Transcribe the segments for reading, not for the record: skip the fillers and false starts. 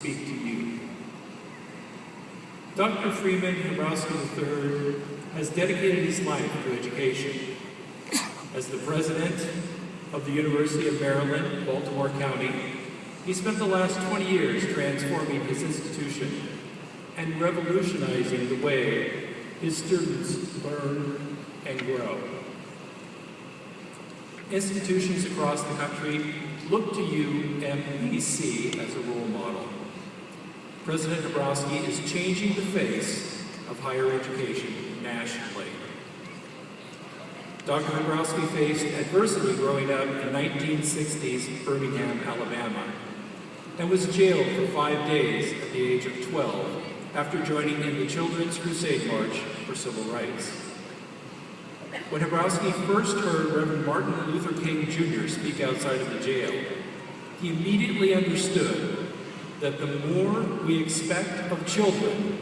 speak to you. Dr. Freeman III has dedicated his life to education. As the president of the University of Maryland, Baltimore County, he spent the last 20 years transforming his institution and revolutionizing the way his students learn and grow. Institutions across the country look to UMBC as a role model. President Hrabowski is changing the face of higher education nationally. Dr. Hrabowski faced adversity growing up in 1960s Birmingham, Alabama, and was jailed for 5 days at the age of 12 after joining in the Children's Crusade March for Civil Rights. When Hrabowski first heard Reverend Martin Luther King Jr. speak outside of the jail, he immediately understood that the more we expect of children,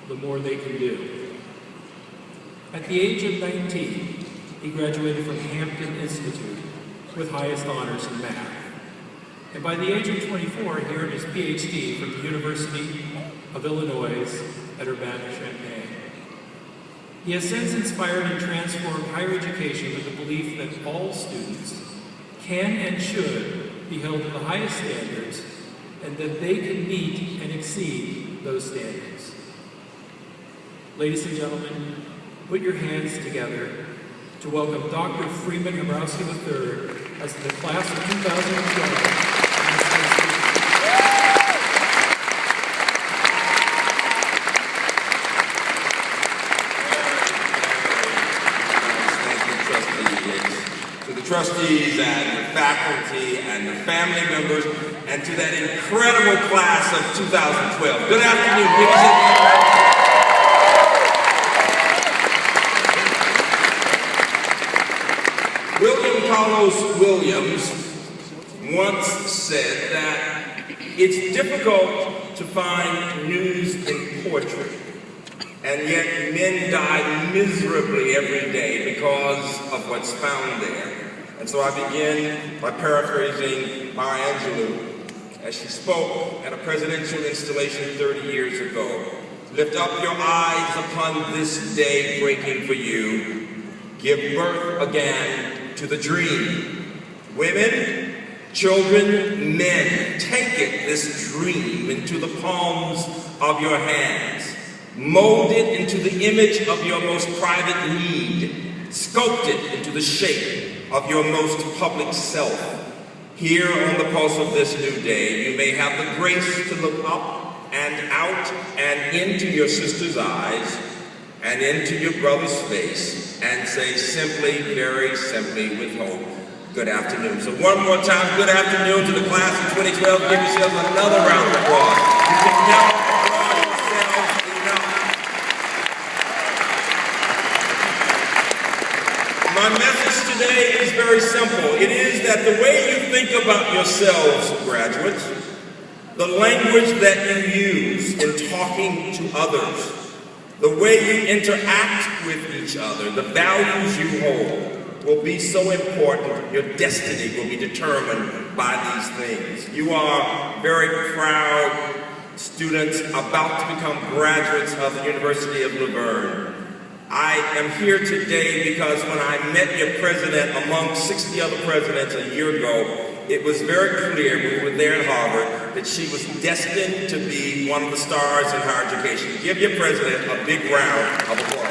the more they can do. At the age of 19, he graduated from Hampton Institute with highest honors in math. And by the age of 24, he earned his PhD from the University of Illinois at Urbana-Champaign. He has since inspired and transformed higher education with the belief that all students can and should be held to the highest standards and that they can meet and exceed those standards. Ladies and gentlemen, put your hands together to welcome Dr. Freeman Hrabowski III as the class of 2012. Trustees and the faculty and the family members, and to that incredible class of 2012. Good afternoon, William Carlos Williams once said that it's difficult to find news in poetry, and yet men die miserably every day because of what's found there. And so I begin by paraphrasing Maya Angelou as she spoke at a presidential installation 30 years ago. Lift up your eyes upon this day breaking for you. Give birth again to the dream. Women, children, men, take it, this dream, into the palms of your hands. Mold it into the image of your most private need. Sculpt it into the shape of your most public self. Here on the pulse of this new day, you may have the grace to look up and out and into your sister's eyes and into your brother's face and say simply, very simply, with hope, good afternoon. So one more time, good afternoon to the class of 2012. Give yourselves another round of applause. You can never applaud yourselves enough. My message today is very simple. It is that the way you think about yourselves, graduates, the language that you use in talking to others, the way you interact with each other, the values you hold will be so important. Your destiny will be determined by these things. You are very proud students about to become graduates of the University of Verne. I am here today because when I met your president among 60 other presidents a year ago, it was very clear when we were there in Harvard that she was destined to be one of the stars in higher education. Give your president a big round of applause.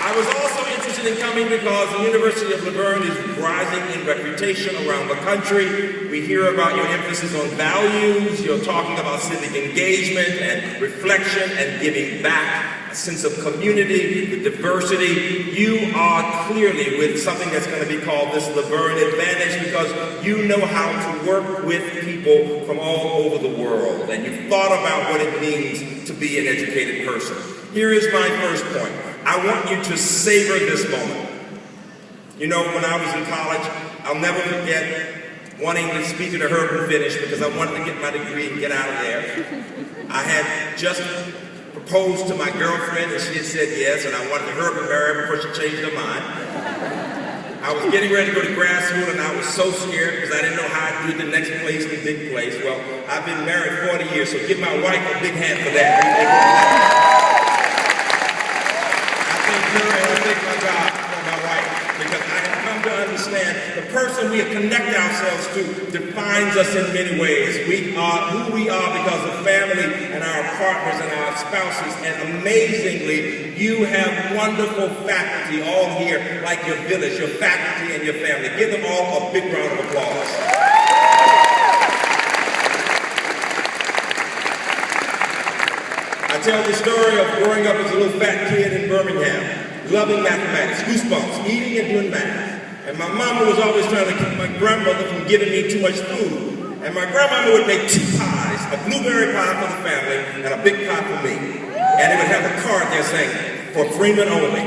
I was also interested in coming because the University of Verne is rising in reputation around the country. We hear about your emphasis on values. You're talking about civic engagement and reflection and giving back, a sense of community, the diversity. You are clearly with something that's going to be called this Verne advantage because you know how to work with people from all over the world, and you've thought about what it means to be an educated person. Here is my first point. I want you to savor this moment. You know, when I was in college, I'll never forget wanting to speak at a Herbert finish because I wanted to get my degree and get out of there. I had just proposed to my girlfriend and she had said yes, and I wanted to Herbert marry her before she changed her mind. I was getting ready to go to grad school, and I was so scared because I didn't know how I'd do the next place, the big place. Well, I've been married 40 years, so give my wife a big hand for that. I thank her and I thank my God for my wife, because I have come to understand the person we connect ourselves to defines us in many ways. We are who we are because of family and our partners and our spouses, and amazingly, you have wonderful faculty all here, like your village, your faculty and your family. Give them all a big round of applause. I tell the story of growing up as a little fat kid in Birmingham, loving mathematics, goosebumps, eating and doing math. And my mama was always trying to keep my grandmother from giving me too much food. And my grandmama would make 2 pies, a blueberry pie for the family and a big pie for me. And it would have a card there saying, for Freeman only.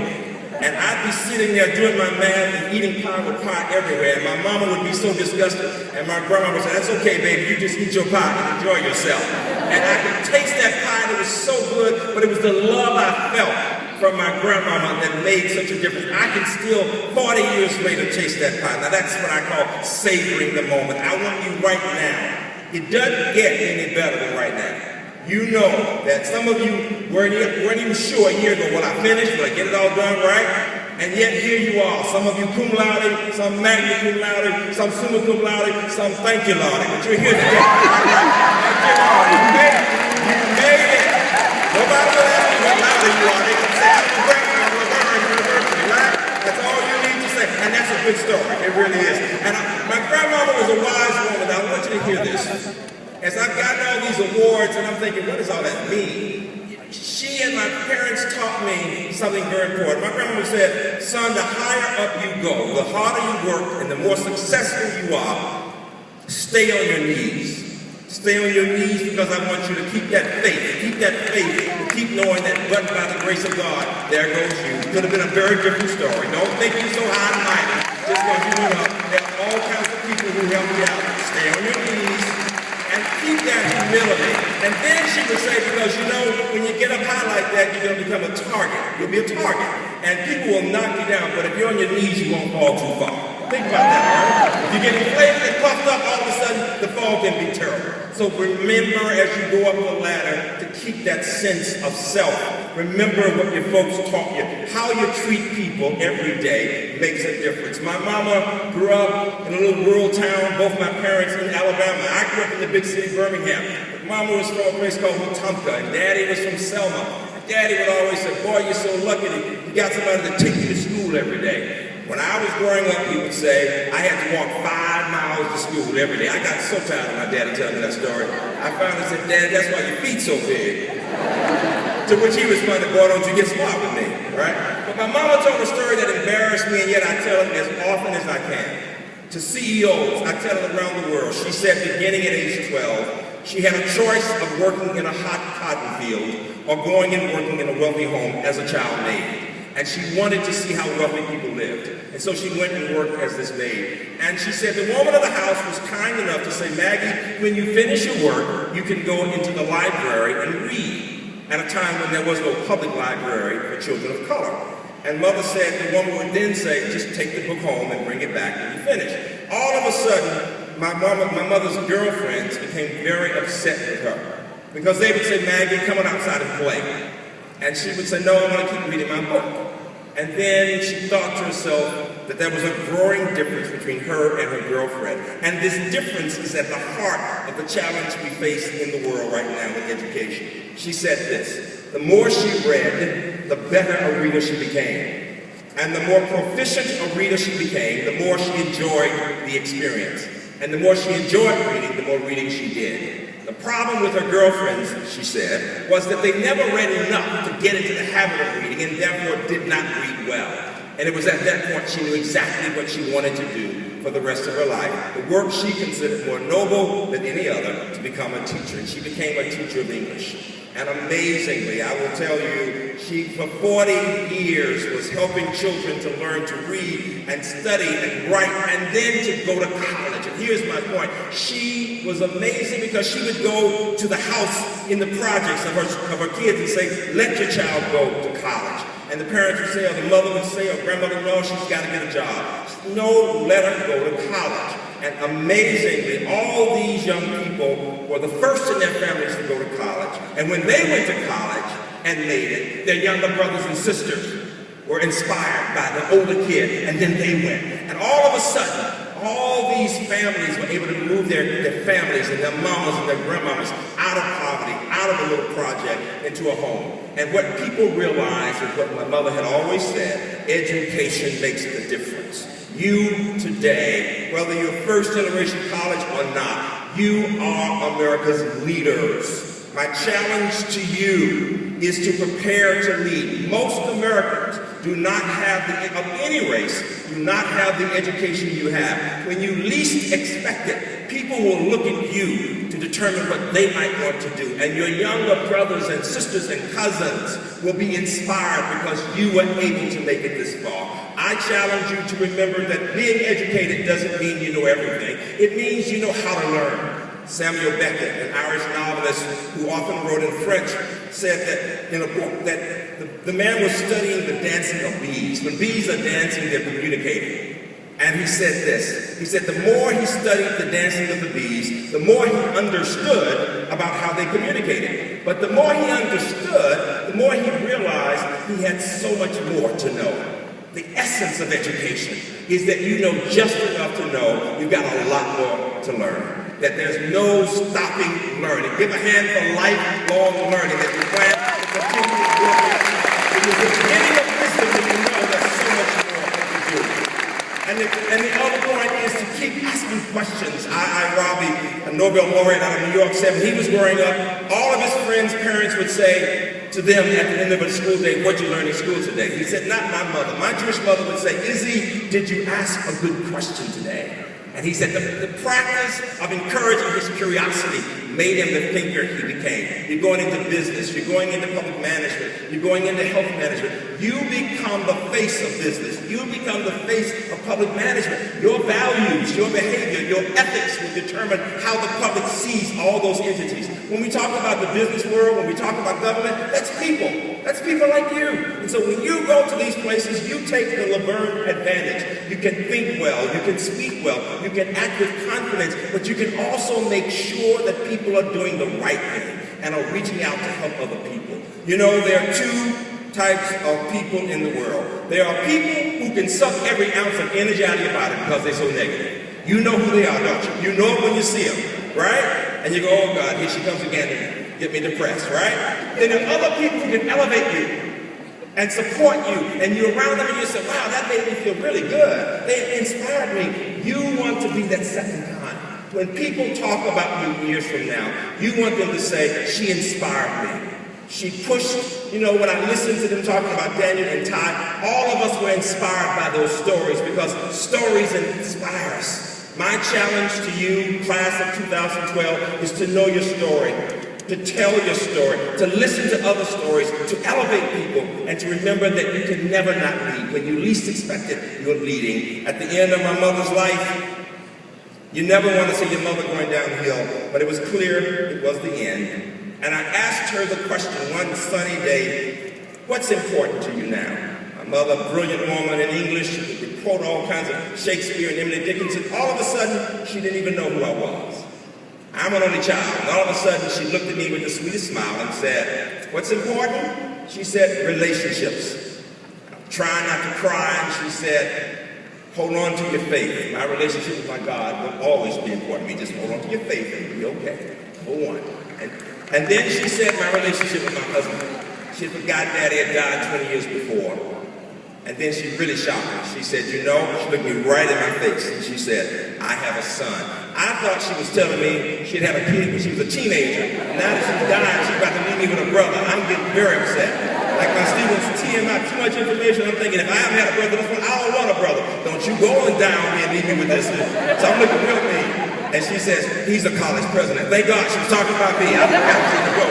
And I'd be sitting there doing my math and eating pie with pie everywhere. And my mama would be so disgusted. And my grandma would say, that's okay, baby, you just eat your pie and enjoy yourself. And I could taste that pie and it was so good, but it was the love I felt from my grandmama that made such a difference. I can still, 40 years later, taste that pie. Now that's what I call savoring the moment. I want you right now. It doesn't get any better than right now. You know that some of you weren't even sure a year ago, will I finish? Will I get it all done right? And yet here you are. Some of you cum laude, some magna cum laude, some summa cum laude, some thank you laude. But you're here today. You made it. You made it. Nobody will ask you what laude you are. They can say, I'm a grandmother of Verne University, right? That's all you need to say. And that's a good story. It really is. And my grandmother was a wise woman. I want you to hear this. As I've gotten all these awards, and I'm thinking, what does all that mean? She and my parents taught me something very important. My grandmother said, son, the higher up you go, the harder you work, and the more successful you are, stay on your knees. Stay on your knees because I want you to keep that faith. Keep that faith. Keep knowing that, but by the grace of God, there goes you. It could have been a very different story. Don't think you're so high and mighty just because you went up. There are all kinds of people who help you out. Stay on your knees. And keep that humility. And then she would say, because you know, when you get up high like that, you're going to become a target. You'll be a target. And people will knock you down, but if you're on your knees, you won't fall too far. Think about that, all right? If you get inflated and puffed up, all of a sudden, the fall can be terrible. So remember as you go up the ladder to keep that sense of self. Remember what your folks taught you. How you treat people every day makes a difference. My mama grew up in a little rural town, both my parents in Alabama. I grew up in the big city, Birmingham. Mama was from a place called Wetumpka, and Daddy was from Selma. And Daddy would always say, boy, you're so lucky that you got somebody to take you to school every day. When I was growing up, he would say, I had to walk 5 miles to school every day. I got so tired of my daddy telling me that story. I finally said, Dad, that's why your feet so big. To which he responded, boy, don't you get smart with me, right? But my mama told a story that embarrassed me, and yet I tell it as often as I can. To CEOs, I tell it around the world. She said, beginning at age 12, she had a choice of working in a hot cotton field or going and working in a wealthy home as a child maid. And she wanted to see how wealthy people lived. And so she went and worked as this maid. And she said the woman of the house was kind enough to say, Maggie, when you finish your work, you can go into the library and read, at a time when there was no public library for children of color. And mother said the woman would then say, just take the book home and bring it back when you finish. All of a sudden, my mother's girlfriends became very upset with her because they would say, Maggie, come on outside and play. And she would say, no, I want to keep reading my book. And then she thought to herself that there was a growing difference between her and her girlfriend. And this difference is at the heart of the challenge we face in the world right now with education. She said this, the more she read, the better a reader she became. And the more proficient a reader she became, the more she enjoyed the experience. And the more she enjoyed reading, the more reading she did. The problem with her girlfriends, she said, was that they never read enough to get into the habit of reading and therefore did not read well. And it was at that point she knew exactly what she wanted to do for the rest of her life. The work she considered more noble than any other, to become a teacher. And she became a teacher of English. And amazingly, I will tell you, she for 40 years was helping children to learn to read and study and write and then to go to college. And here's my point. She was amazing because she would go to the house in the projects of her kids and say, let your child go to college. And the parents would say, or the mother would say, or grandmother, no, she's got to get a job. No, let her go to college. And amazingly, all these young people were the first in their families to go to college. And when they went to college and made it, their younger brothers and sisters were inspired by the older kid, and then they went. And all of a sudden, all these families were able to move their families and their mamas and their grandmamas out of poverty, out of a little project, into a home. And what people realized is what my mother had always said: education makes the difference. You today, whether you're first generation college or not, you are America's leaders. My challenge to you is to prepare to lead. Most Americans do not have, of any race, do not have the education you have. When you least expect it, people will look at you to determine what they might want to do. And your younger brothers and sisters and cousins will be inspired because you were able to make it this far. I challenge you to remember that being educated doesn't mean you know everything. It means you know how to learn. Samuel Beckett, an Irish novelist who often wrote in French, said that in a book that the man was studying the dancing of bees. When bees are dancing, they're communicating. And he said this. He said the more he studied the dancing of the bees, the more he understood about how they communicated. But the more he understood, the more he realized he had so much more to know. The essence of education is that you know just enough to know you've got a lot more to learn. That there's no stopping learning. Give a hand for lifelong learning that you plan to continue to grow. If you're beginning of wisdom, then you know there's so much more to do. And the other point is to keep asking questions. Robbie, a Nobel laureate out of New York, said when he was growing up, all of his friends' parents would say to them at the end of a school day, "What'd you learn in school today?" He said, "Not my mother. My Jewish mother would say, Izzy, did you ask a good question today?" And he said the practice of encouraging his curiosity made him the thinker he became. You're going into business, you're going into public management, you're going into health management. You become the face of business. You become the face of public management. Your values, your behavior, your ethics will determine how the public sees all those entities. When we talk about the business world, when we talk about government, that's people. That's people like you. And so when you go to these places, you take the Laverne advantage. You can think well, you can speak well, you can act with confidence, but you can also make sure that people are doing the right thing and are reaching out to help other people. You know, there are two types of people in the world. There are people who can suck every ounce of energy out of your body because they're so negative. You know who they are, don't you? You know it when you see them, right? And you go, oh God, here she comes again to get me depressed, right? Then there are other people who can elevate you and support you, and you're around them and you say, wow, that made me feel really good. They inspired me. You want to be that second kind. When people talk about you years from now, you want them to say, she inspired me. She pushed, you know, when I listened to them talking about Daniel and Ty, all of us were inspired by those stories because stories inspire us. My challenge to you, class of 2012, is to know your story, to tell your story, to listen to other stories, to elevate people, and to remember that you can never not lead. When you least expect it, you're leading. At the end of my mother's life, you never want to see your mother going downhill, but it was clear it was the end. And I asked her the question one sunny day, what's important to you now? My mother, a brilliant woman in English, she could quote all kinds of Shakespeare and Emily Dickinson. All of a sudden, she didn't even know who I was. I'm an only child. And all of a sudden, she looked at me with the sweetest smile and said, what's important? She said, relationships. Trying not to cry, and she said, hold on to your faith. My relationship with my God will always be important to me. Just hold on to your faith and you'll be okay. Hold on. And then she said my relationship with my husband. She forgot Daddy had died 20 years before. And then she really shocked me. She said, you know, she looked me right in my face and she said, I have a son. I thought she was telling me she'd have a kid when she was a teenager. Now that she's dying, she's about to leave me with a brother. I'm getting very upset. Like my students teeing out too much information, I'm thinking, if I haven't had a brother this one, I don't want a brother. Don't you go on down here and leave me with this. So I'm looking real mean. And she says, he's a college president. Thank God she was talking about me. I forgot to go.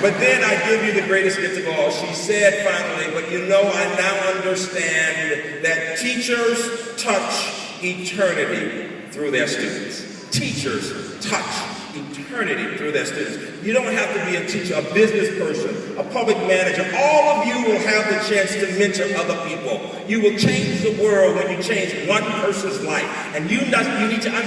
But then I give you the greatest gift of all. She said finally, but you know, I now understand that teachers touch eternity through their students. Teachers touch eternity through their students. You don't have to be a teacher, a business person, a public manager. All of you will have the chance to mentor other people. You will change the world when you change one person's life. And you need to understand